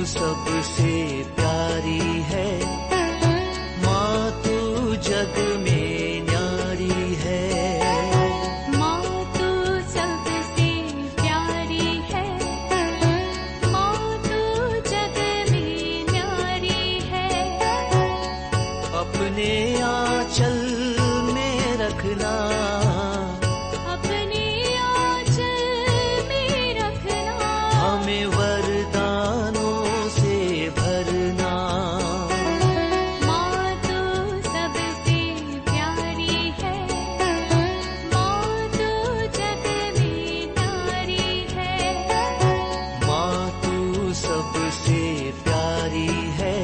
सबसे प्यारी है, माँ तू जग में न्यारी है। माँ तू सबसे प्यारी है, माँ तू जग में न्यारी है। अपने आंचल में रखना, अपने आंचल में रखना। हमें वरदानों से भरना। माँ तू सबसे प्यारी है, माँ तू जग में न्यारी है। माँ तू सबसे प्यारी है,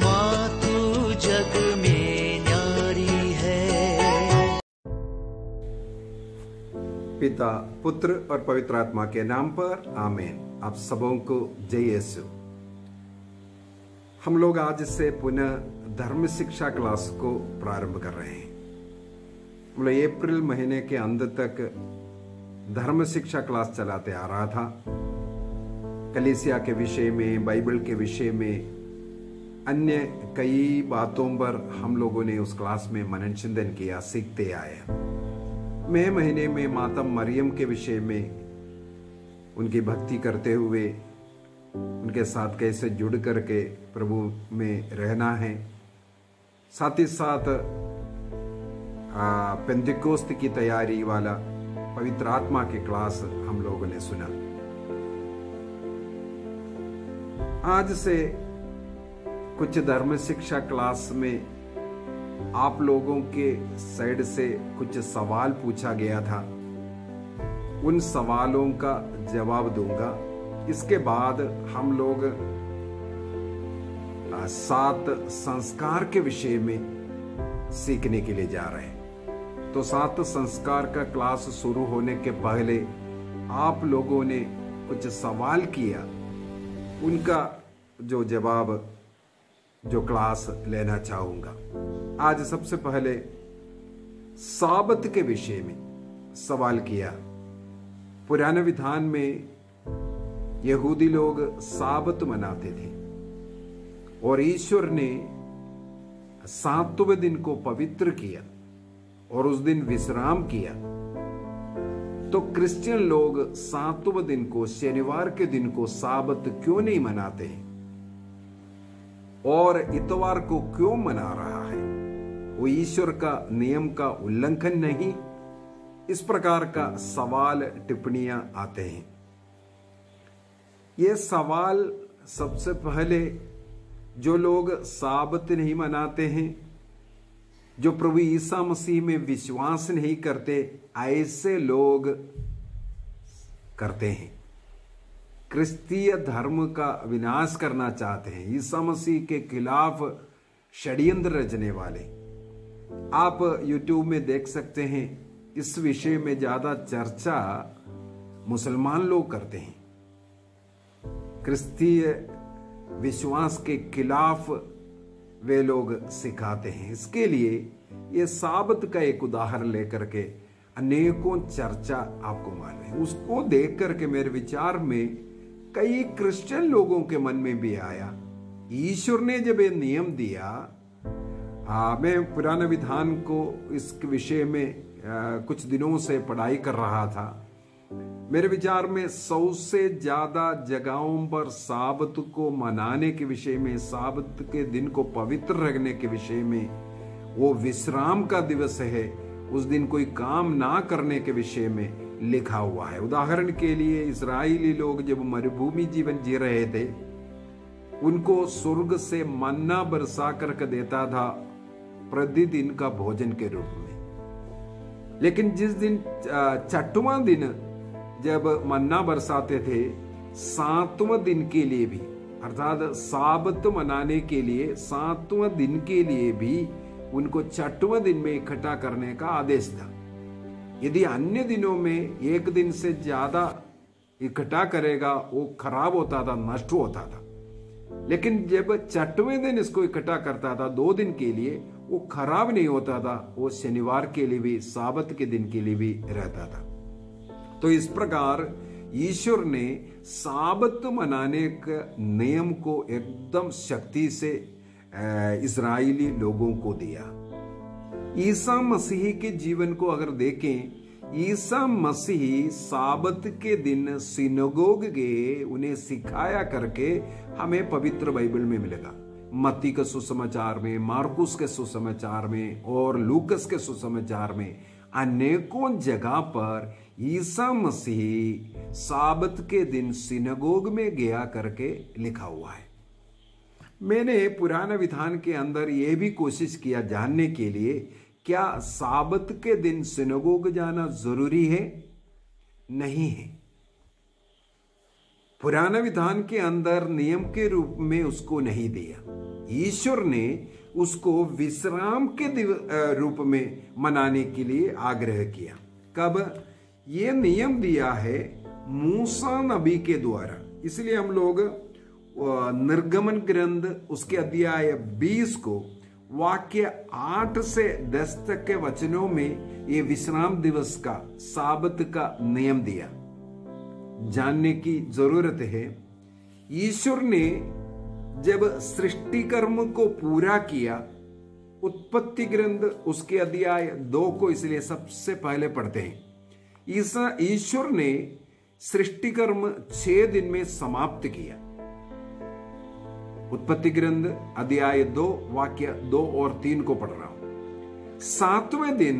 माँ तू जग में न्यारी है। पिता, पुत्र और पवित्र आत्मा के नाम पर आमीन। आप सबों को जय यीशु। हम लोग आज से पुनः धर्म शिक्षा क्लास को प्रारंभ कर रहे हैं। हम लोग अप्रैल महीने के अंत तक धर्म शिक्षा क्लास चलाते आ रहा था। कलीसिया के विषय में, बाइबल के विषय में, अन्य कई बातों पर हम लोगों ने उस क्लास में मनन चिंतन किया, सीखते आए। मई महीने में माता मरियम के विषय में, उनकी भक्ति करते हुए उनके साथ कैसे जुड़ करके प्रभु में रहना है, साथ ही साथ पेंतिकोस्त की तैयारी वाला पवित्र आत्मा की क्लास हम लोगों ने सुना। आज से कुछ धर्म शिक्षा क्लास में आप लोगों के साइड से कुछ सवाल पूछा गया था, उन सवालों का जवाब दूंगा। इसके बाद हम लोग 7 संस्कार के विषय में सीखने के लिए जा रहे हैं। तो 7 संस्कार का क्लास शुरू होने के पहले आप लोगों ने कुछ सवाल किया, उनका जो जवाब जो क्लास लेना चाहूंगा। आज सबसे पहले साबत के विषय में सवाल किया। पुराने विधान में यहूदी लोग साबत मनाते थे और ईश्वर ने 7वें दिन को पवित्र किया और उस दिन विश्राम किया। तो क्रिश्चियन लोग 7वें दिन को, शनिवार के दिन को साबत क्यों नहीं मनाते हैं और इतवार को क्यों मना रहा है? वो ईश्वर का नियम का उल्लंघन नहीं? इस प्रकार का सवाल टिप्पणियां आते हैं। ये सवाल सबसे पहले जो लोग साबत नहीं मनाते हैं, जो प्रभु ईसा मसीह में विश्वास नहीं करते, ऐसे लोग करते हैं। क्रिस्तीय धर्म का विनाश करना चाहते हैं, ईसा मसीह के खिलाफ षड्यंत्र रचने वाले। आप YouTube में देख सकते हैं, इस विषय में ज्यादा चर्चा मुसलमान लोग करते हैं। क्रिस्तीय विश्वास के खिलाफ वे लोग सिखाते हैं। इसके लिए ये साबत का एक उदाहरण लेकर के अनेकों चर्चा आपको मालूम है। उसको देख करके मेरे विचार में कई क्रिश्चियन लोगों के मन में भी आया, ईश्वर ने जब ये नियम दिया। मैं पुराने विधान को इस विषय में कुछ दिनों से पढ़ाई कर रहा था। मेरे विचार में 100 से ज्यादा जगहों पर साबत को मनाने के विषय में, साबत के दिन को पवित्र रखने के विषय में, वो विश्राम का दिवस है, उस दिन कोई काम ना करने के विषय में लिखा हुआ है। उदाहरण के लिए इस्राएली लोग जब मरुभूमि जीवन जी रहे थे, उनको स्वर्ग से मन्ना बरसा करके देता था प्रतिदिन का भोजन के रूप में। लेकिन जिस दिन 6वां दिन जब मन्ना बरसाते थे, 7वें दिन के लिए भी, अर्थात साबत मनाने के लिए 7वें दिन के लिए भी उनको 6वें दिन में इकट्ठा करने का आदेश था। यदि अन्य दिनों में एक दिन से ज्यादा इकट्ठा करेगा, वो खराब होता था, नष्ट होता था। लेकिन जब 6वें दिन इसको इकट्ठा करता था 2 दिन के लिए, वो खराब नहीं होता था, वो शनिवार के लिए भी, साबत के दिन के लिए भी रहता था। तो इस प्रकार ईश्वर ने साबत मनाने के नियम को एकदम शक्ति से इस्राएली लोगों को दिया। ईसा मसीह के जीवन को अगर देखें, ईसा मसीह साबत के दिन सिनगोग गए, उन्हें सिखाया करके हमें पवित्र बाइबल में मिलेगा। मत्ती के सुसमाचार में, मार्कुस के सुसमाचार में और लूकस के सुसमाचार में अनेकों जगह पर ईसा मसीह साबत के दिन सिनगोग में गया करके लिखा हुआ है। मैंने पुराने विधान के अंदर यह भी कोशिश किया जानने के लिए, क्या साबत के दिन सिनगोग जाना जरूरी है? नहीं है। पुराने विधान के अंदर नियम के रूप में उसको नहीं दिया। ईश्वर ने उसको विश्राम के रूप में मनाने के लिए आग्रह किया। कब? ये नियम दिया है मूसा नबी के द्वारा। इसलिए हम लोग निर्गमन ग्रंथ उसके अध्याय 20 को वाक्य 8 से 10 तक के वचनों में ये विश्राम दिवस का, साबत का नियम दिया। जानने की जरूरत है, ईश्वर ने जब सृष्टि कर्म को पूरा किया, उत्पत्ति ग्रंथ उसके अध्याय 2 को इसलिए सबसे पहले पढ़ते हैं। ईश्वर ने सृष्टि कर्म 6 दिन में समाप्त किया। उत्पत्ति ग्रंथ अध्याय 2 वाक्य 2 और 3 को पढ़ रहा हूं। 7वें दिन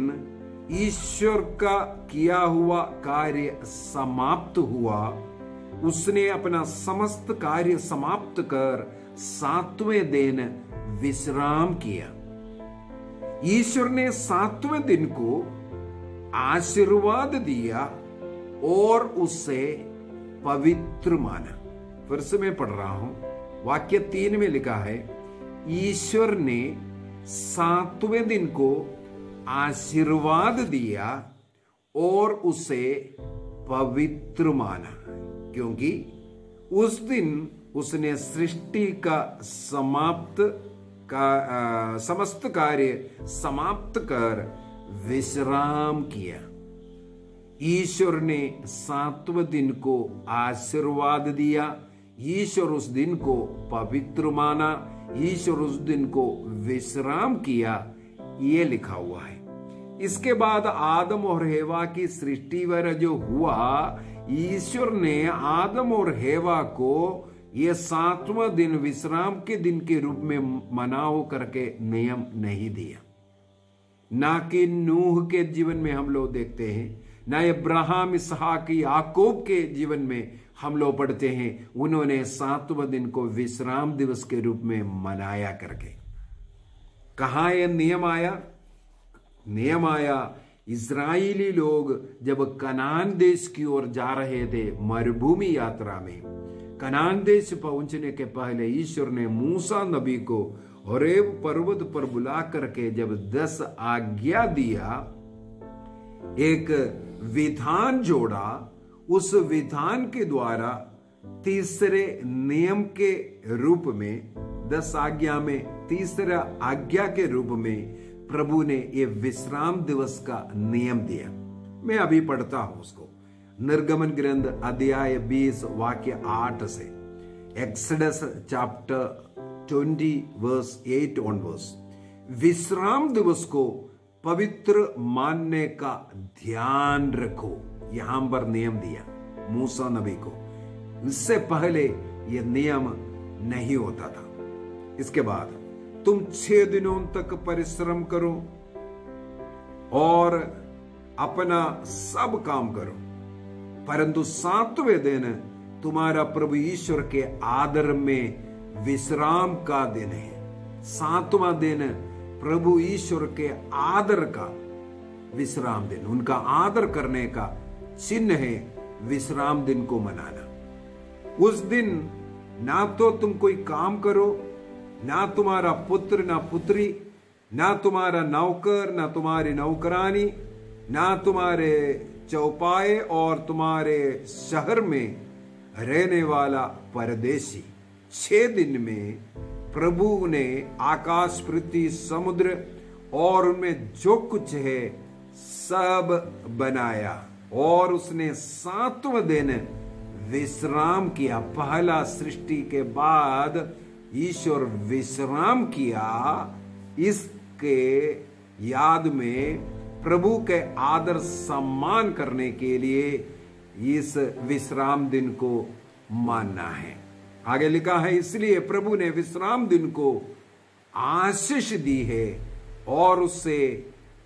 ईश्वर का किया हुआ कार्य समाप्त हुआ। उसने अपना समस्त कार्य समाप्त कर 7वें दिन विश्राम किया। ईश्वर ने 7वें दिन को आशीर्वाद दिया और उसे पवित्र माना। फिर से मैं पढ़ रहा हूं, वाक्य 3 में लिखा है, ईश्वर ने 7वें दिन को आशीर्वाद दिया और उसे पवित्र माना, क्योंकि उस दिन उसने सृष्टि का समस्त कार्य समाप्त कर विश्राम किया। ईश्वर ने 7वें दिन को आशीर्वाद दिया, ईश्वर उस दिन को पवित्र माना, ईश्वर उस दिन को विश्राम किया, ये लिखा हुआ है। इसके बाद आदम और हेवा की सृष्टि वगैरह जो हुआ, ईश्वर ने आदम और हेवा को ये 7वां दिन विश्राम के दिन के रूप में मनाओ करके नियम नहीं दिया। ना कि नूह के जीवन में हम लोग देखते हैं, ना अब्राहम, इसहाक, याकूब के जीवन में हम लोग पढ़ते हैं, उन्होंने 7वें दिन को विश्राम दिवस के रूप में मनाया करके। कहां यह नियम आया? नियम आया इजराइली लोग जब कनान देश की ओर जा रहे थे मरुभूमि यात्रा में। कनान देश पहुंचने के पहले ईश्वर ने मूसा नबी को होरेब पर्वत पर बुला करके जब 10 आज्ञा दिया, एक विधान जोड़ा, उस विधान के द्वारा तीसरे नियम के रूप में 10 आज्ञा में तीसरा आज्ञा के रूप में प्रभु ने ये विश्राम दिवस का नियम दिया। मैं अभी पढ़ता हूं उसको। निर्गमन ग्रंथ अध्याय 20 वाक्य 8 से, एक्सोडस चैप्टर 20 वर्स 8 ऑनवर्स। विश्राम दिवस को पवित्र मानने का ध्यान रखो, यहां पर नियम दिया मूसा नबी को। इससे पहले यह नियम नहीं होता था। इसके बाद तुम 6 दिनों तक परिश्रम करो और अपना सब काम करो, परंतु 7वें दिन तुम्हारा प्रभु ईश्वर के आदर में विश्राम का दिन है। 7वां दिन प्रभु ईश्वर के आदर का विश्राम दिन, उनका आदर करने का चिन्ह है विश्राम दिन को मनाना। उस दिन ना तो तुम कोई काम करो, ना तुम्हारा पुत्र ना पुत्री, ना तुम्हारा नौकर ना तुम्हारी नौकरानी, ना तुम्हारे चौपाए और तुम्हारे शहर में रहने वाला परदेशी। 6 दिन में प्रभु ने आकाश, पृथ्वी, समुद्र और उनमें जो कुछ है सब बनाया। और उसने 7वें दिन विश्राम किया। पहला सृष्टि के बाद ईश्वर विश्राम किया। इसके याद में प्रभु के आदर सम्मान करने के लिए इस विश्राम दिन को मानना है। आगे लिखा है, इसलिए प्रभु ने विश्राम दिन को आशीष दी है और उसे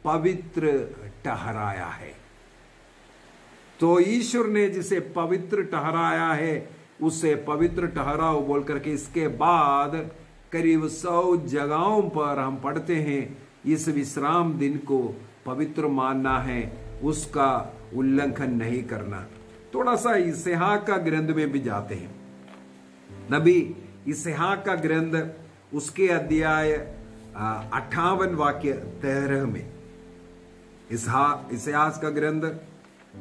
पवित्र ठहराया है। तो ईश्वर ने जिसे पवित्र ठहराया है उसे पवित्र ठहराओ बोल करके इसके बाद करीब 100 जगहों पर हम पढ़ते हैं इस विश्राम दिन को पवित्र मानना है, उसका उल्लंघन नहीं करना। थोड़ा सा इसहाक का ग्रंथ में भी जाते हैं। नबी इसहाक का ग्रंथ उसके अध्याय 58 वाक्य 13 में, इसहाक का ग्रंथ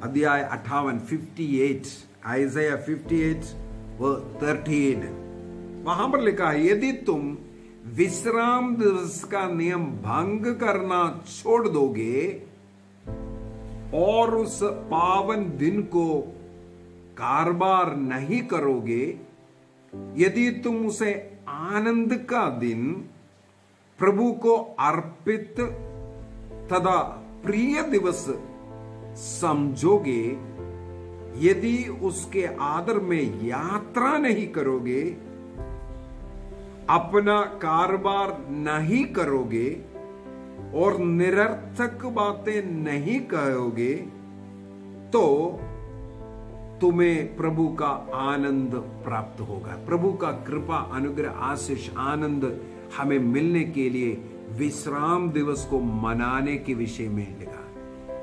अध्याय 58 आइज़ाया 58 व 13 वहां पर लिखा है, यदि तुम विश्राम दिवस का नियम भंग करना छोड़ दोगे और उस पावन दिन को कारोबार नहीं करोगे, यदि तुम उसे आनंद का दिन प्रभु को अर्पित तथा प्रिय दिवस समझोगे, यदि उसके आदर में यात्रा नहीं करोगे, अपना कारोबार नहीं करोगे और निरर्थक बातें नहीं कहोगे, तो तुम्हें प्रभु का आनंद प्राप्त होगा। प्रभु का कृपा, अनुग्रह, आशीष, आनंद हमें मिलने के लिए विश्राम दिवस को मनाने के विषय में लिखा।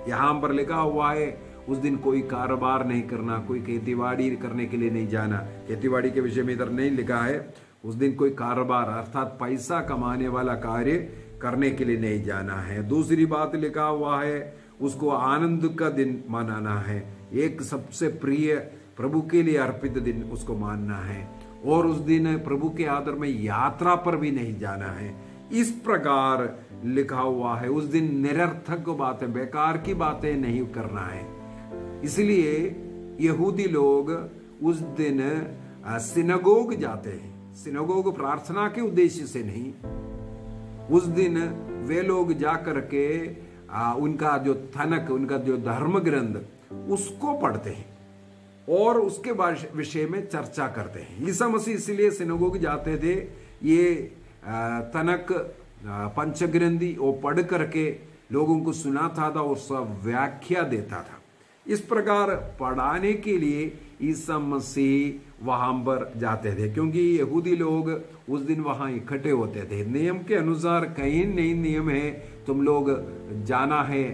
यहां पर लिखा हुआ है उस दिन कोई कारोबार नहीं करना, कोई खेतीबाड़ी करने के लिए नहीं जाना। खेतीबाड़ी के विषय में इधर नहीं लिखा है। उस दिन कोई कारोबार अर्थात पैसा कमाने वाला कार्य करने के लिए नहीं जाना है। दूसरी बात लिखा हुआ है उसको आनंद का दिन मनाना है, एक सबसे प्रिय प्रभु के लिए अर्पित दिन उसको मानना है, और उस दिन प्रभु के आदर में यात्रा पर भी नहीं जाना है। इस प्रकार लिखा हुआ है उस दिन निरर्थक बातें, बेकार की बातें नहीं करना है। इसलिए यहूदी लोग उस दिन सिनगोग जाते हैं। सिनगोग प्रार्थना के उद्देश्य से नहीं, उस दिन वे लोग जाकर के उनका जो तनक, उनका जो धर्म ग्रंथ उसको पढ़ते हैं और उसके विषय में चर्चा करते हैं। ईसा मसीह इसलिए सिनगोग जाते थे। ये तनक पंचग्रंथी वो पढ़ करके लोगों को सुनाता था और सब व्याख्या देता था। इस प्रकार पढ़ाने के लिए ईसा मसीह वहां पर जाते थे, क्योंकि यहूदी लोग उस दिन वहां इकट्ठे होते थे। नियम के अनुसार कहीं नहीं नियम है तुम लोग जाना है,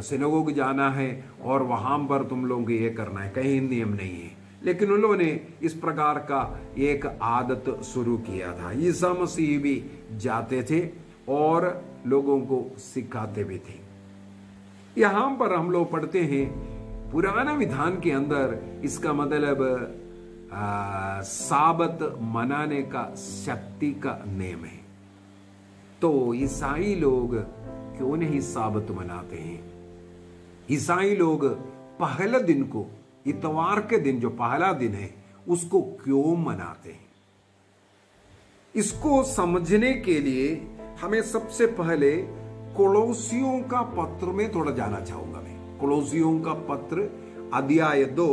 सिनगोग जाना है और वहां पर तुम लोग ये करना है, कहीं नियम नहीं है। लेकिन उन्होंने इस प्रकार का एक आदत शुरू किया था। ईसा मसीह भी जाते थे और लोगों को सिखाते भी थे। यहां पर हम लोग पढ़ते हैं पुराना विधान के अंदर इसका मतलब साबत मनाने का शक्ति का नियम है। तो ईसाई लोग क्यों नहीं साबत मनाते हैं? ईसाई लोग पहले दिन को, इतवार के दिन जो पहला दिन है, उसको क्यों मनाते हैं? इसको समझने के लिए हमें सबसे पहले कोलोसियों का पत्र में थोड़ा जाना चाहूंगा। मैं कोलोसियों का पत्र अध्याय 2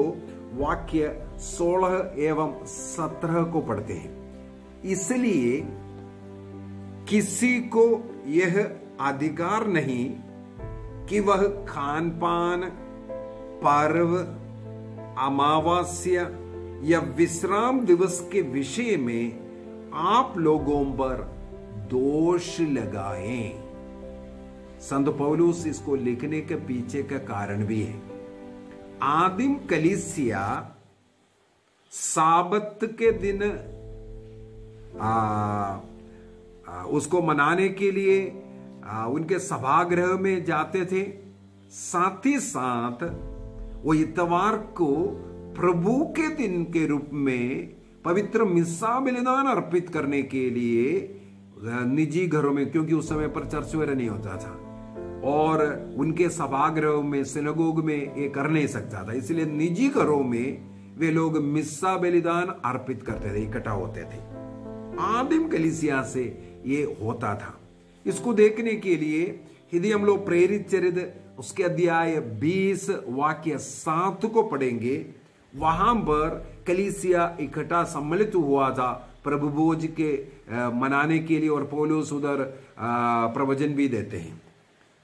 वाक्य 16 एवं 17 को पढ़ते हैं। इसलिए किसी को यह अधिकार नहीं कि वह खान पान, पर्व, अमावस्या या विश्राम दिवस के विषय में आप लोगों पर दोष लगाएं। संत पौलुस इसको लिखने के पीछे का कारण भी है। आदिम कलीसिया साबत के दिन उसको मनाने के लिए उनके सभागृह में जाते थे। साथ ही साथ वो इतवार को प्रभु के दिन के रूप में पवित्र मिस्सा बलिदान अर्पित करने के लिए निजी घरों में, क्योंकि उस समय पर चर्च वगैरह नहीं होता था, और उनके सभागृह में, सिनगोग में ये कर नहीं सकता था। इसलिए निजी घरों में वे लोग मिस्सा बलिदान अर्पित करते थे, इकट्ठा होते थे। आदिम कलीसिया से ये होता था। इसको देखने के लिए यदि हम लोग प्रेरित चरित्र उसके अध्याय 20 वाक्य 7 को पढ़ेंगे, वहां पर कलीसिया इकट्ठा सम्मिलित हुआ था प्रभु भोज के मनाने के लिए, और पौलुस उधर प्रवचन भी देते हैं।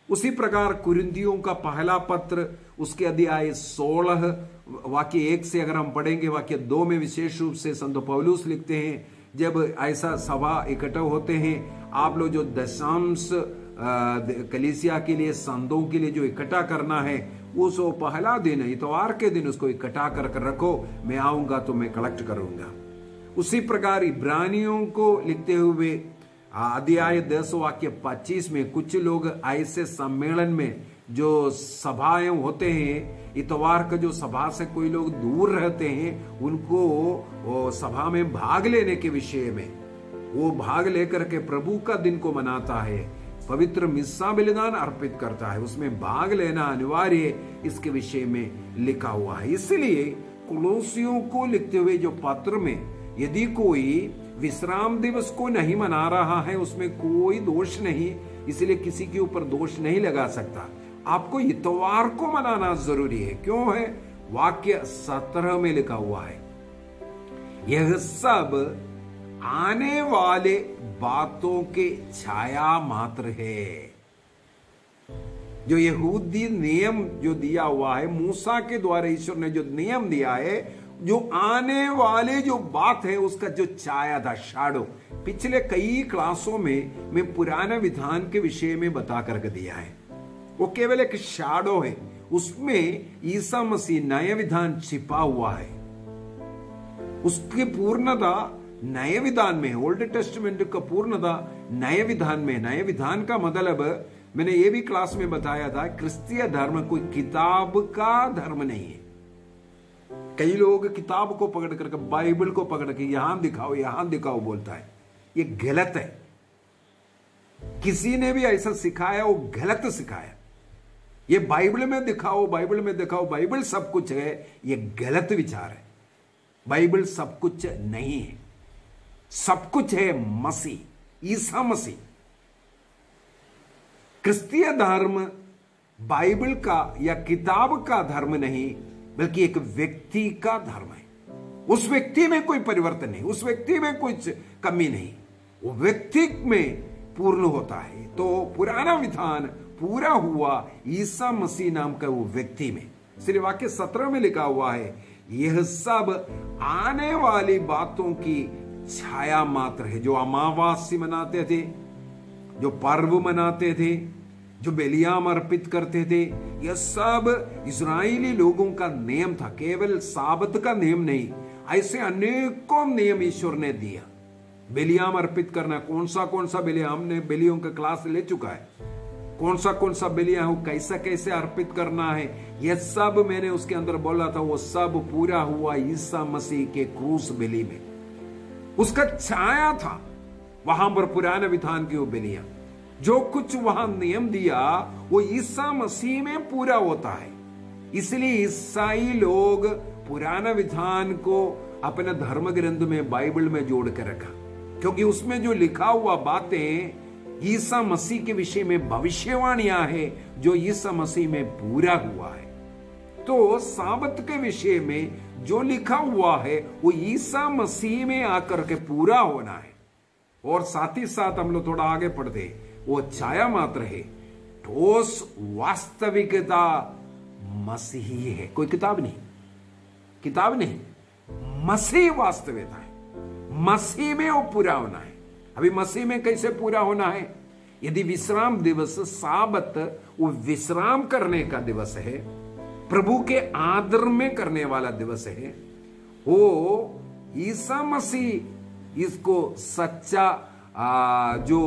उसी प्रकार कुरिन्थियों का पहला पत्र उसके अध्याय 16 वाक्य 1 से अगर हम पढ़ेंगे, वाक्य 2 में विशेष रूप से संत पौलुस लिखते हैं, जब ऐसा सभा इकट्ठा होते हैं, आप लोग जो दशांश कलीसिया के लिए, संतों के लिए जो इकट्ठा करना है, उस पहला दिन इतवार के दिन उसको इकट्ठा कर रखो, मैं आऊंगा तो मैं कलेक्ट करूंगा। उसी प्रकार इब्रानियों को लिखते हुए अध्याय 10 वाक्य 25 में कुछ लोग ऐसे सम्मेलन में जो सभाएं होते हैं, इतवार का जो सभा से कोई लोग दूर रहते हैं, उनको सभा में भाग लेने के विषय में, वो भाग लेकर के प्रभु का दिन को मनाता है, पवित्र मिस्सा बलिदान अर्पित करता है, उसमें भाग लेना अनिवार्य, इसके विषय में लिखा हुआ है। इसलिए कुलोसियों को लिखते हुए जो पत्र में, यदि कोई विश्राम दिवस को नहीं मना रहा है, उसमें कोई दोष नहीं, इसलिए किसी के ऊपर दोष नहीं लगा सकता। आपको इतवार को मनाना जरूरी है। क्यों है? वाक्य 17 में लिखा हुआ है, यह सब आने वाले बातों के छाया मात्र है। जो यहूदी नियम जो दिया हुआ है, मूसा के द्वारा ईश्वर ने जो नियम दिया है, जो आने वाले जो बात है उसका जो छाया था, शैडो। पिछले कई क्लासों में मैं पुराने विधान के विषय में बता करके दिया है, वो केवल एक शैडो है, उसमें ईसा मसीह नए विधान छिपा हुआ है। उसकी पूर्णता नए विधान में, ओल्ड टेस्टमेंट का पूर्णता नए विधान में। नए विधान का मतलब मैंने ये भी क्लास में बताया था, क्रिस्तीय धर्म कोई किताब का धर्म नहीं है। कई लोग किताब को पकड़ करके, बाइबल को पकड़ के यहां दिखाओ बोलता है, ये गलत है। किसी ने भी ऐसा सिखाया, वो गलत सिखाया। ये बाइबल में दिखाओ, बाइबल सब कुछ है, ये गलत विचार है। बाइबल सब कुछ नहीं है, सब कुछ है मसीह, ईसा मसीह। क्रिस्तीय धर्म बाइबल का या किताब का धर्म नहीं, बल्कि एक व्यक्ति का धर्म है। उस व्यक्ति में कोई परिवर्तन नहीं, उस व्यक्ति में कुछ कमी नहीं, वो व्यक्ति में पूर्ण होता है। तो पुराना विधान पूरा हुआ ईसा मसीह नाम का वो व्यक्ति में। इसलिए वाक्य 17 में लिखा हुआ है, यह सब आने वाली बातों की छाया मात्र है। जो अमावास्या मनाते थे, जो पर्व मनाते थे, जो बलियाम अर्पित करते थे, यह सब इस्राएली लोगों का नियम था, केवल साबत का नियम नहीं। ऐसे अनेकों नियम ईश्वर ने दिया। बलियाम अर्पित करना, कौन सा बलियाम, हमने बलियों का क्लास ले चुका है, कौन सा बलियां हो, कैसे अर्पित करना है, यह सब मैंने उसके अंदर बोला था। वो सब पूरा हुआ ईसा मसीह के क्रूस बलि में। उसका छाया था वहां पर पुराने विधान की वो बलियां। जो कुछ वहां नियम दिया वो ईसा मसीह में पूरा होता है। इसलिए ईसाई लोग पुराना विधान को अपने धर्म ग्रंथ में, बाइबल में जोड़ कर रखा, क्योंकि उसमें जो लिखा हुआ बातें ईसा मसीह के विषय में भविष्यवाणियां हैं, जो ईसा मसीह में पूरा हुआ है। तो साबत के विषय में जो लिखा हुआ है वो ईसा मसीह में आकर के पूरा होना है। और साथ ही साथ हम लोग थोड़ा आगे पढ़ते, वो छाया मात्र है, ठोस वास्तविकता मसीही है। कोई किताब नहीं, मसीह वास्तविकता है। मसीह में वो पूरा होना है। अभी मसीह में कैसे पूरा होना है? यदि विश्राम दिवस, साबत, वो विश्राम करने का दिवस है, प्रभु के आदर में करने वाला दिवस है, वो ईसा मसीह इसको सच्चा जो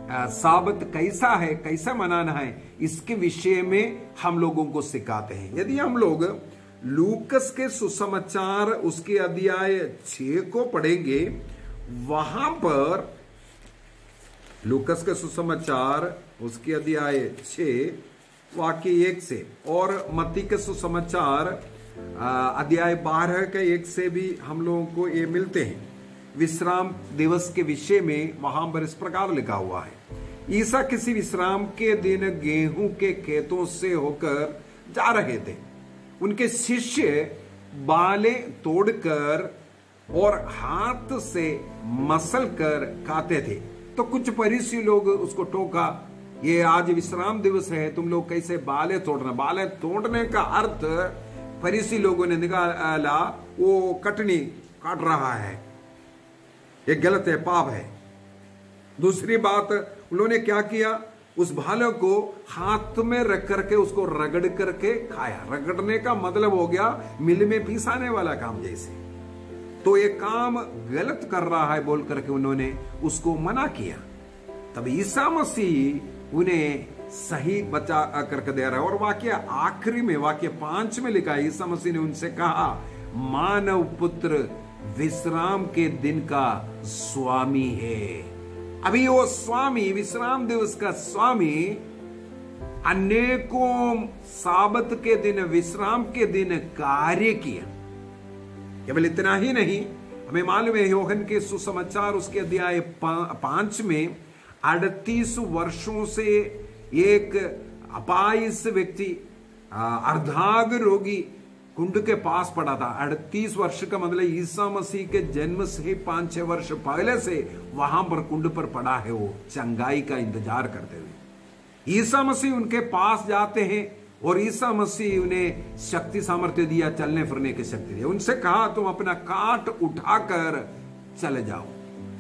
साबत कैसा है, कैसा मनाना है, इसके विषय में हम लोगों को सिखाते हैं। यदि हम लोग लूकस के सुसमाचार उसके अध्याय 6 को पढ़ेंगे, वहां पर लूकस के सुसमाचार उसके अध्याय 6 वाक्य 1 से और मत्ती के सुसमाचार अध्याय 12 के 1 से भी हम लोगों को ये मिलते हैं। विश्राम दिवस के विषय में वहां पर इस प्रकार लिखा हुआ है, ईसा किसी विश्राम के दिन गेहूं के खेतों से होकर जा रहे थे। उनके शिष्य बालें तोड़कर और हाथ से मसल कर खाते थे। तो कुछ फरीसी लोग उसको टोका, ये आज विश्राम दिवस है, तुम लोग कैसे बालें तोड़ना। बालें तोड़ने का अर्थ फरीसी लोगों ने निकाला वो कटनी काट रहा है, ये गलत है, पाप है। दूसरी बात, उन्होंने क्या किया, उस भाले को हाथ में रख करके उसको रगड़ करके खाया। रगड़ने का मतलब हो गया मिल में पीसाने वाला काम जैसे। तो ये काम गलत कर रहा है बोल करके उन्होंने उसको मना किया। तब ईसा मसीह उन्हें सही बचा करके दे रहा है। और वाक्य आखिरी में वाक्य 5 में लिखा है, ईसा मसीह ने उनसे कहा, मानव पुत्र विश्राम के दिन का स्वामी है। अभी वो स्वामी, विश्राम दिवस का स्वामी, अनेकों साबत के दिन, विश्राम के दिन कार्य किया। केवल इतना ही नहीं, हमें मालूम है यूहन्ना के सुसमाचार उसके अध्याय 5 में 38 वर्षों से एक अपाइस व्यक्ति, अर्धांग रोगी कुंड के पास पड़ा था। 38 वर्ष का मतलब ईसा मसीह के जन्म से 5-6 वर्ष पहले से वहां पर कुंड पर पड़ा है, वो चंगाई का इंतजार करते हुए। ईसा मसीह उनके पास जाते हैं और ईसा मसीह उन्हें शक्ति सामर्थ्य दिया, चलने फिरने की शक्ति दी। उनसे कहा तुम अपना काट उठाकर चले जाओ।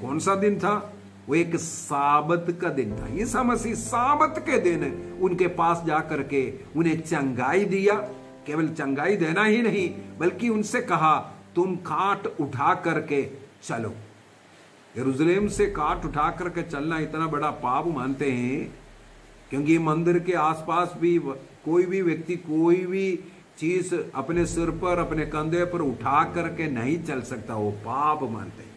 कौन सा दिन था वो? एक साबत का दिन था। ईसा मसीह साबत के दिन उनके पास जाकर के उन्हें चंगाई दिया। केवल चंगाई देना ही नहीं, बल्कि उनसे कहा तुम काट उठा करके चलो। यरूशलेम से काट उठा करके चलना इतना बड़ा पाप मानते हैं, क्योंकि मंदिर के आसपास भी कोई भी व्यक्ति कोई भी चीज अपने सिर पर, अपने कंधे पर उठा करके नहीं चल सकता, वो पाप मानते हैं।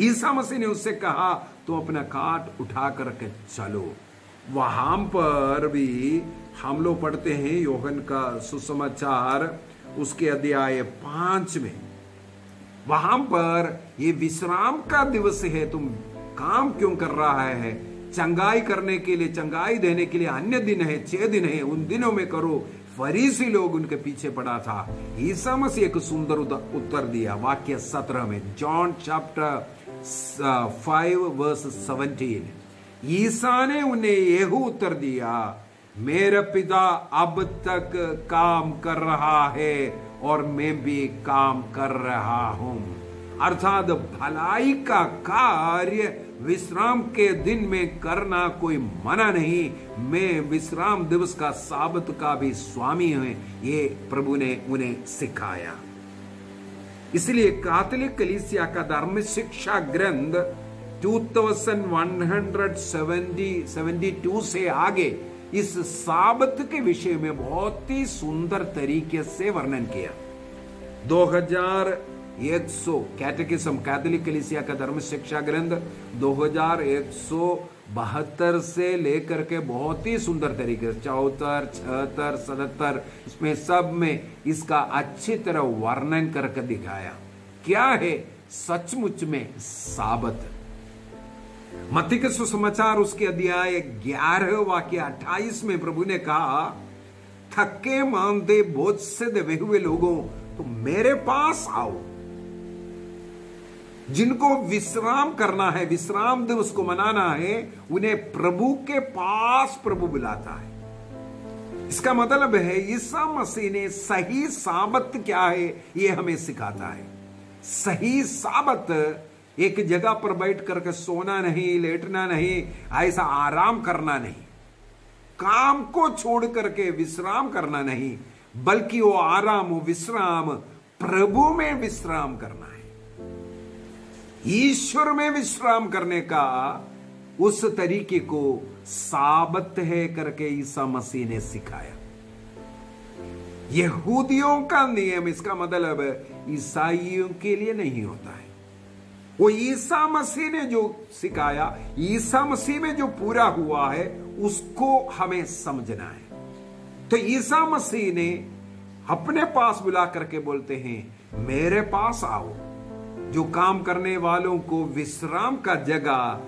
ईसा मसीह ने उससे कहा तुम अपना काट उठा करके चलो। वहां पर भी हम लोग पढ़ते हैं यूहन्ना का सुसमाचार उसके अध्याय 5 में, वहां पर ये विश्राम का दिवस है, तुम काम क्यों कर रहा है? चंगाई करने के लिए, चंगाई देने के लिए अन्य दिन है, 6 दिन है, उन दिनों में करो। फरीसी लोग उनके पीछे पड़ा था। ईसा मसीह एक सुंदर उत्तर दिया वाक्य 17 में, जॉन चैप्टर 5 वर्स 17। ईसा ने उन्हें यह उत्तर दिया, मेरा पिता अब तक काम कर रहा है और मैं भी काम कर रहा हूं। अर्थात भलाई का कार्य विश्राम के दिन में करना कोई मना नहीं। मैं विश्राम दिवस का, साबत का भी स्वामी हूं, ये प्रभु ने उन्हें सिखाया। इसलिए कैथोलिक कलीसिया का धर्म शिक्षा ग्रंथ 2172 से आगे इस साबत के विषय में बहुत ही सुंदर तरीके से वर्णन किया। 2100 कैटेकिज्म, कैथोलिक कलीसिया का धर्म शिक्षा ग्रंथ 2172 से लेकर के बहुत ही सुंदर तरीके से 74, 76, 77 इसमें सब में इसका अच्छी तरह वर्णन करके दिखाया क्या है सचमुच में साबत। मत्ती के सुसमाचार उसके अध्याय 11 वाक्य 28 में प्रभु ने कहा, थके मांदे बोझ से दबे हुए लोगों तो मेरे पास आओ। जिनको विश्राम करना है, विश्राम दिवस को मनाना है, उन्हें प्रभु के पास प्रभु बुलाता है। इसका मतलब है ईसा मसीह ने सही साबत क्या है ये हमें सिखाता है। सही साबत एक जगह पर बैठ करके सोना नहीं, लेटना नहीं, ऐसा आराम करना नहीं, काम को छोड़ करके विश्राम करना नहीं, बल्कि वो आराम, वो विश्राम प्रभु में विश्राम करना है, ईश्वर में विश्राम करने का उस तरीके को साबत है करके ईसा मसीह ने सिखाया। यहूदियों का नियम, इसका मतलब ईसाइयों के लिए नहीं होता है। वो ईसा मसीह ने जो सिखाया, ईसा मसीह में जो पूरा हुआ है, उसको हमें समझना है। तो ईसा मसीह ने अपने पास बुला करके बोलते हैं, मेरे पास आओ जो काम करने वालों को विश्राम का जगह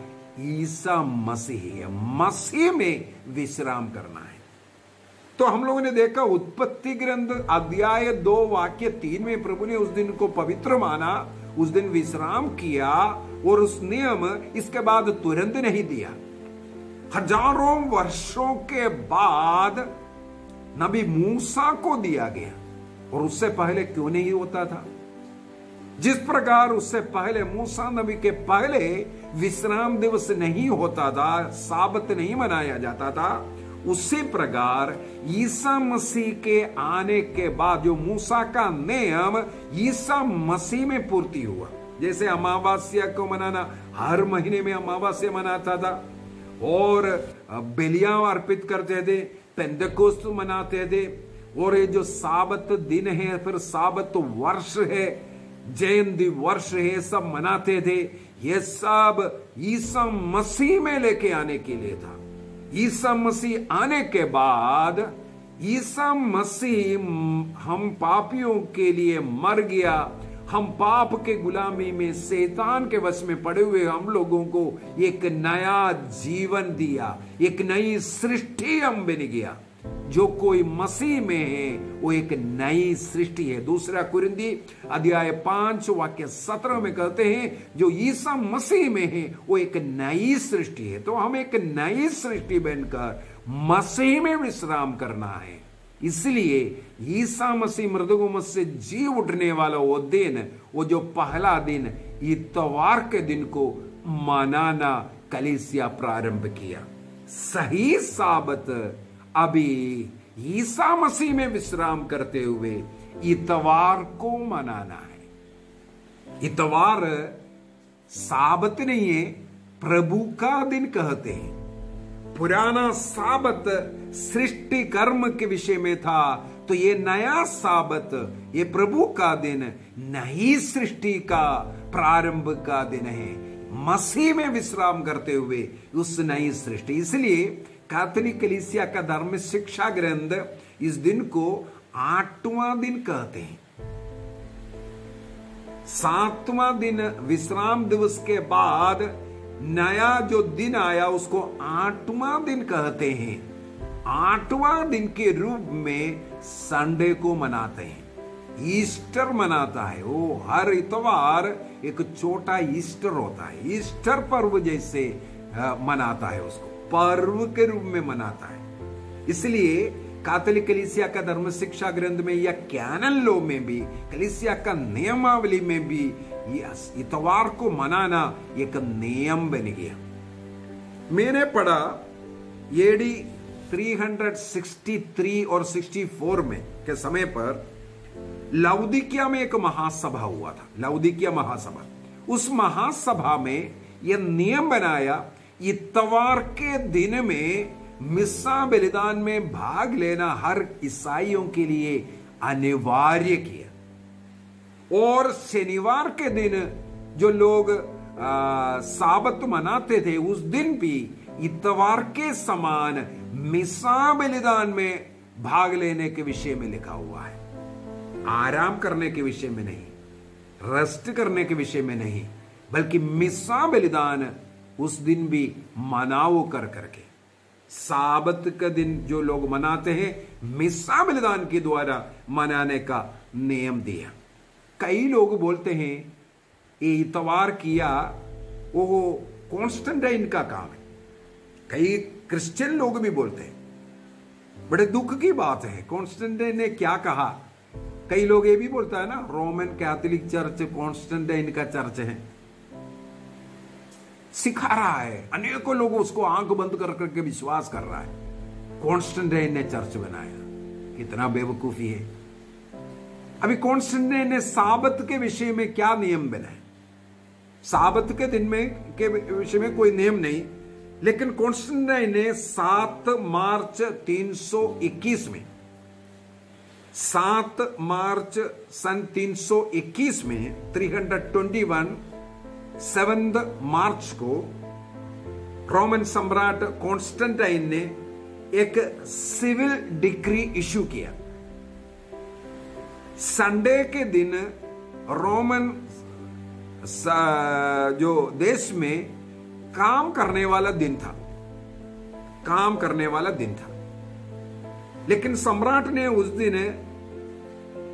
ईसा मसीह है। मसीह में विश्राम करना है। तो हम लोगों ने देखा उत्पत्ति ग्रंथ अध्याय 2 वाक्य 3 में प्रभु ने उस दिन को पवित्र माना, उस दिन विश्राम किया, और उस नियम इसके बाद तुरंत नहीं दिया। हजारों वर्षों के बाद नबी मूसा को दिया गया, और उससे पहले क्यों नहीं होता था? जिस प्रकार उससे पहले मूसा नबी के पहले विश्राम दिवस नहीं होता था, साबत नहीं मनाया जाता था, उसी प्रकार ईसा मसीह के आने के बाद जो मूसा का नियम ईसा मसीह में पूर्ति हुआ। जैसे अमावस्या को मनाना, हर महीने में अमावस्या मनाता था, और बलियां अर्पित करते थे, पेंतेकोस्त मनाते थे, और ये जो साबत दिन है, फिर साबत वर्ष है, जयंती वर्ष है, सब मनाते थे। ये सब ईसा मसीह में लेके आने के लिए था। ईसा मसीह आने के बाद ईसा मसीह हम पापियों के लिए मर गया। हम पाप के गुलामी में, शैतान के वश में पड़े हुए हम लोगों को एक नया जीवन दिया, एक नई सृष्टि हम बन गया। जो कोई मसीह में है वो एक नई सृष्टि है। दूसरा कुरिन्थी अध्याय 5 वाक्य 17 में कहते हैं, जो ईसा मसीह में है वो एक नई सृष्टि है। तो हम एक नई सृष्टि बनकर मसीह में विश्राम करना है। इसलिए ईसा मसीह मृतकों में से जी उठने वाला वो दिन, वो जो पहला दिन इतवार के दिन को मनाना कलीसिया प्रारंभ किया। सही साबत अभी ईसा मसीह में विश्राम करते हुए इतवार को मनाना है। इतवार साबत नहीं है, प्रभु का दिन कहते हैं। पुराना साबत सृष्टि कर्म के विषय में था, तो ये नया साबत, ये प्रभु का दिन, नई सृष्टि का प्रारंभ का दिन है। मसीह में विश्राम करते हुए उस नई सृष्टि। इसलिए कैथोलिक कलीसिया का धर्म शिक्षा ग्रंथ इस दिन को 8वां दिन कहते हैं। 7वां दिन विश्राम दिवस के बाद नया जो दिन आया उसको 8वां दिन कहते हैं। 8वां दिन के रूप में संडे को मनाते हैं। ईस्टर मनाता है। वो हर इतवार एक छोटा ईस्टर होता है। ईस्टर पर्व जैसे मनाता है, उसको पर्व के रूप में मनाता है। इसलिए कैथोलिक कलीसिया का धर्म शिक्षा ग्रंथ में या कैनन लॉ में भी, कलीसिया का नियमावली में भी इतवार को मनाना एक नियम बन गया। मैंने पढ़ा एडी 363 और 64 में के समय पर लाउदिकिया में एक महासभा हुआ था। लाउदिकिया महासभा, उस महासभा में यह नियम बनाया, इतवार के दिन में मिस्सा बलिदान में भाग लेना हर ईसाइयों के लिए अनिवार्य किया। और शनिवार के दिन जो लोग साबत मनाते थे, उस दिन भी इतवार के समान मिस्सा बलिदान में भाग लेने के विषय में लिखा हुआ है। आराम करने के विषय में नहीं, रेस्ट करने के विषय में नहीं, बल्कि मिस्सा बलिदान उस दिन भी मनाओ कर करके। साबत का दिन जो लोग मनाते हैं, मिस्सा बलिदान के द्वारा मनाने का नियम दिया। कई लोग बोलते हैं ये इतवार किया वो कॉन्स्टेंटाइन का काम है। कई क्रिश्चियन लोग भी बोलते हैं। बड़े दुख की बात है, कॉन्स्टेंटाइन ने क्या कहा। कई लोग ये भी बोलता है ना, रोमन कैथोलिक चर्च कॉन्स्टेंटाइन का चर्च है, सिखा रहा है। अनेकों लोग उसको आंख बंद कर करके विश्वास कर रहा है कॉन्स्टेंटाइन ने चर्च बनाया। कितना बेवकूफी है। अभी कॉन्स्टेंटाइन ने साबत के विषय में क्या नियम बनाए? साबत के दिन में के विषय में कोई नियम नहीं, लेकिन कॉन्स्टेंटाइन ने 7 मार्च 321 में 7 मार्च सन 321 में 321 7 मार्च को रोमन सम्राट कॉन्स्टेंटाइन ने एक सिविल डिक्री इश्यू किया। संडे के दिन रोमन जो देश में काम करने वाला दिन था, लेकिन सम्राट ने उस दिन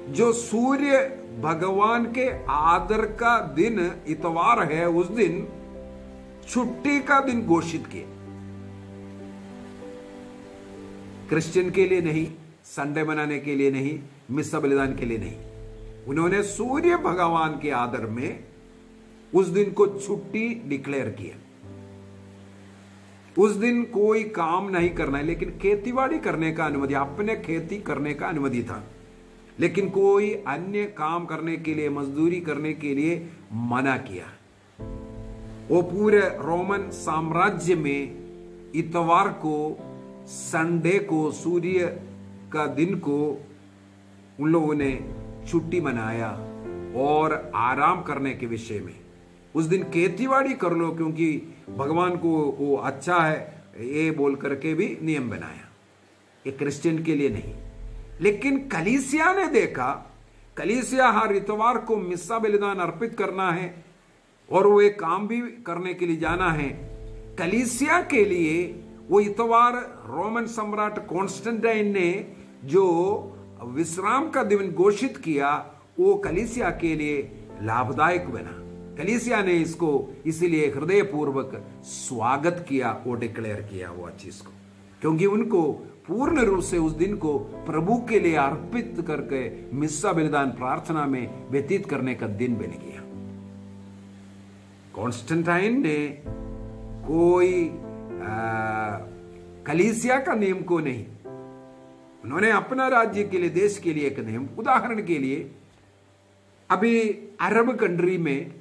जो सूर्य भगवान के आदर का दिन इतवार है, उस दिन छुट्टी का दिन घोषित किया। क्रिश्चियन के लिए नहीं, संडे मनाने के लिए नहीं, मिस्सा बलिदान के लिए नहीं, उन्होंने सूर्य भगवान के आदर में उस दिन को छुट्टी डिक्लेयर किया। उस दिन कोई काम नहीं करना है, लेकिन खेतीबाड़ी करने का अनुमति, अपने खेती करने का अनुमति था, लेकिन कोई अन्य काम करने के लिए, मजदूरी करने के लिए मना किया। वो पूरे रोमन साम्राज्य में इतवार को, संडे को, सूर्य का दिन को उन लोगों ने छुट्टी मनाया और आराम करने के विषय में। उस दिन खेतीबाड़ी कर लो क्योंकि भगवान को वो अच्छा है, ये बोल करके भी नियम बनाया। ये क्रिश्चियन के लिए नहीं, लेकिन कलीसिया ने देखा, कलीसिया हर इतवार को मिस्सा बलिदान अर्पित करना है और वो एक काम भी करने के लिए जाना है। कलीसिया के लिए वो इतवार रोमन सम्राट कॉन्स्टेंटाइन ने जो विश्राम का दिन घोषित किया, वो कलीसिया के लिए लाभदायक बना। कलीसिया ने इसको इसीलिए हृदयपूर्वक स्वागत किया, वो डिक्लेयर किया वो चीज को, क्योंकि उनको पूर्ण रूप से उस दिन को प्रभु के लिए अर्पित करके मिस्सा बलिदान प्रार्थना में व्यतीत करने का दिन बन गया। कॉन्स्टेंटाइन ने कोई कलीसिया का नियम को नहीं, उन्होंने अपना राज्य के लिए, देश के लिए एक नियम। उदाहरण के लिए अभी अरब कंट्री में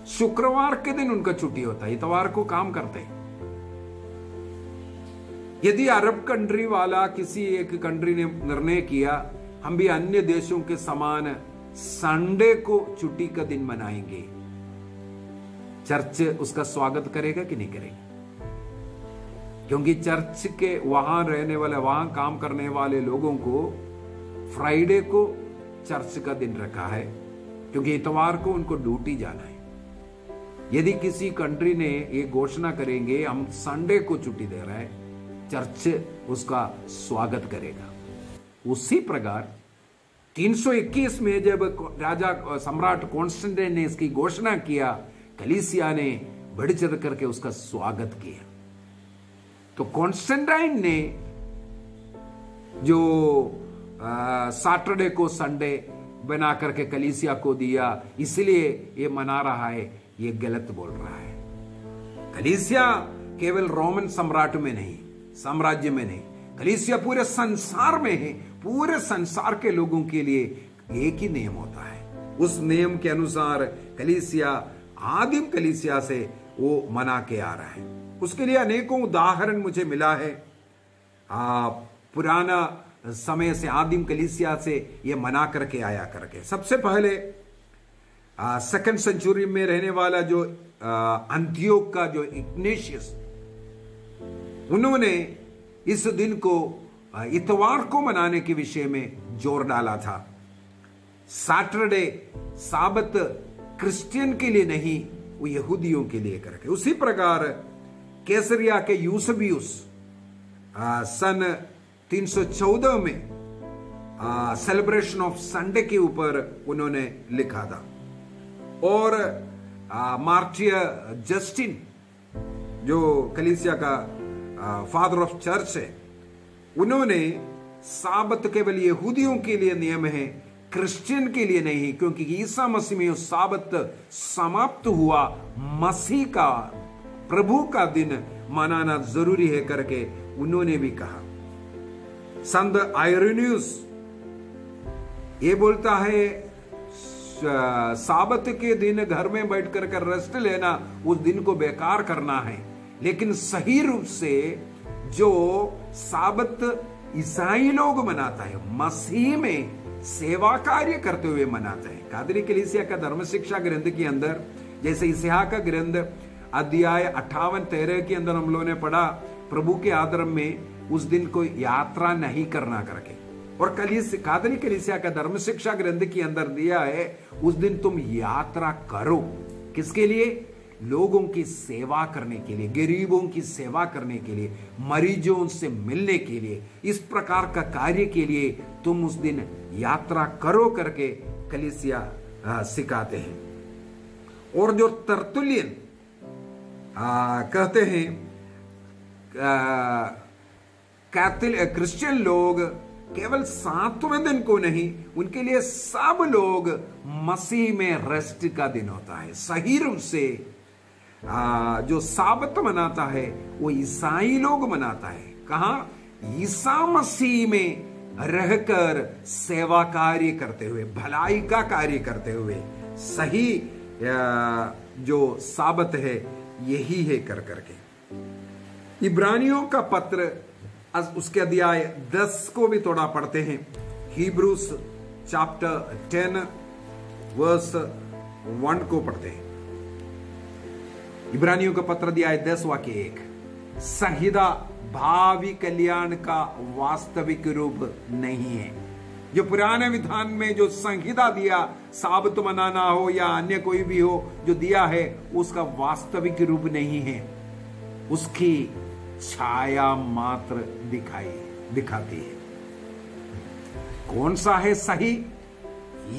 शुक्रवार के दिन उनका छुट्टी होता है, इतवार को काम करते हैं। यदि अरब कंट्री वाला किसी एक कंट्री ने निर्णय किया हम भी अन्य देशों के समान संडे को छुट्टी का दिन मनाएंगे, चर्च उसका स्वागत करेगा कि नहीं करेगा? क्योंकि चर्च के वहां रहने वाले, वहां काम करने वाले लोगों को फ्राइडे को चर्च का दिन रखा है, क्योंकि इतवार को उनको ड्यूटी जाना है। यदि किसी कंट्री ने ये घोषणा करेंगे हम संडे को छुट्टी दे रहे हैं, चर्च उसका स्वागत करेगा। उसी प्रकार 321 में जब राजा सम्राट कॉन्स्टेंटाइन ने इसकी घोषणा किया, कलीसिया ने बढ़ चढ़ करके उसका स्वागत किया। तो कॉन्स्टेंटाइन ने जो सैटरडे को संडे बना करके कलीसिया को दिया, इसलिए ये मना रहा है, ये गलत बोल रहा है। कलीसिया केवल रोमन सम्राट में नहीं, साम्राज्य में नहीं, कलीसिया पूरे संसार में है। पूरे संसार के लोगों के लिए एक ही नियम होता है। उस नियम के अनुसार कलीसिया, आदिम कलीसिया से वो मना के आ रहा है। उसके लिए अनेकों उदाहरण मुझे मिला है। पुराना समय से आदिम कलीसिया से ये मना करके आया करके। सबसे पहले 2nd सेंचुरी में रहने वाला जो अंतियोक का जो इग्नेशियस, उन्होंने इस दिन को इतवार को मनाने के विषय में जोर डाला था। सैटरडे, साबत क्रिश्चियन के लिए नहीं, वो यहूदियों के लिए करके। उसी प्रकार कैसरिया के यूसेबियुस सन 314 में सेलिब्रेशन ऑफ संडे के ऊपर उन्होंने लिखा था। और मार्टियर जस्टिन जो कलीसिया का फादर ऑफ चर्च है, उन्होंने साबत केवल यहूदियों के लिए नियम है, क्रिश्चियन के लिए नहीं, क्योंकि ईसा मसीह में साबत समाप्त हुआ, मसीह का, प्रभु का दिन मनाना जरूरी है करके उन्होंने भी कहा। संत आयरेनियस ये बोलता है साबत के दिन घर में बैठ कर रेस्ट लेना, उस दिन को बेकार करना है। लेकिन सही रूप से जो साबत ईसाई लोग मनाता है, मसीह में सेवा कार्य करते हुए मनाते हैं। कादरी कलीसिया का धर्म शिक्षा ग्रंथ के अंदर, जैसे इसहाक का ग्रंथ अध्याय 58-13 के अंदर हम लोगों ने पढ़ा, प्रभु के आदर में उस दिन कोई यात्रा नहीं करना करके, और कादरी कलीसिया का धर्म शिक्षा ग्रंथ के अंदर दिया है उस दिन तुम यात्रा करो। किसके लिए? लोगों की सेवा करने के लिए, गरीबों की सेवा करने के लिए, मरीजों से मिलने के लिए, इस प्रकार का कार्य के लिए तुम उस दिन यात्रा करो करके कलीसिया सिखाते हैं। और जो तरतुल्यन कहते हैं, क्रिश्चियन लोग केवल 7वें दिन को नहीं, उनके लिए सब लोग मसीह में रेस्ट का दिन होता है। सही रूप से जो साबत मनाता है वो ईसाई लोग मनाता है। कहां? ईसा मसीह में रहकर सेवा कार्य करते हुए, भलाई का कार्य करते हुए, सही जो साबत है यही है कर करके। इब्रानियों का पत्र उसके अध्याय 10 को भी थोड़ा पढ़ते हैं। हिब्रूस चैप्टर 10 वर्स 1 को पढ़ते हैं। इब्रानियों का पत्र अध्याय 10 वाक्य 1, संहिता भावी कल्याण का वास्तविक रूप नहीं है। जो पुराने विधान में जो संहिता दिया, साबत मनाना हो या अन्य कोई भी हो जो दिया है, उसका वास्तविक रूप नहीं है, उसकी छाया मात्र दिखाती है। कौन सा है सही?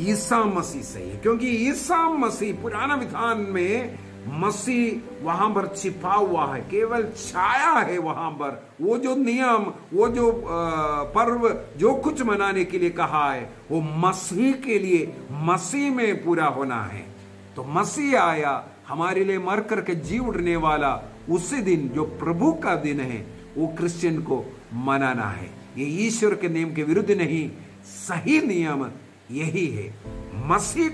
ईसा मसीह सही है, क्योंकि ईसा मसीह पुराना विधान में मसीह वहां पर छिपा हुआ है, केवल छाया है वहां पर। वो जो नियम, वो जो पर्व, जो कुछ मनाने के लिए कहा है, वो मसीह के लिए, मसीह में पूरा होना है। तो मसीह आया हमारे लिए, मर करके जी उठने वाला, उसी दिन जो प्रभु का दिन है वो क्रिश्चियन को मनाना है। ये ईश्वर के नियम के विरुद्ध नहीं, सही नियम यही है। मसीह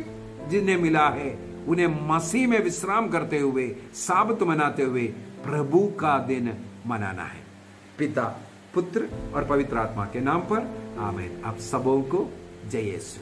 जिन्हें मिला है उन्हें मसीह में विश्राम करते हुए, साबत मनाते हुए प्रभु का दिन मनाना है। पिता, पुत्र और पवित्र आत्मा के नाम पर आमीन। आप सबों को जय यीशु।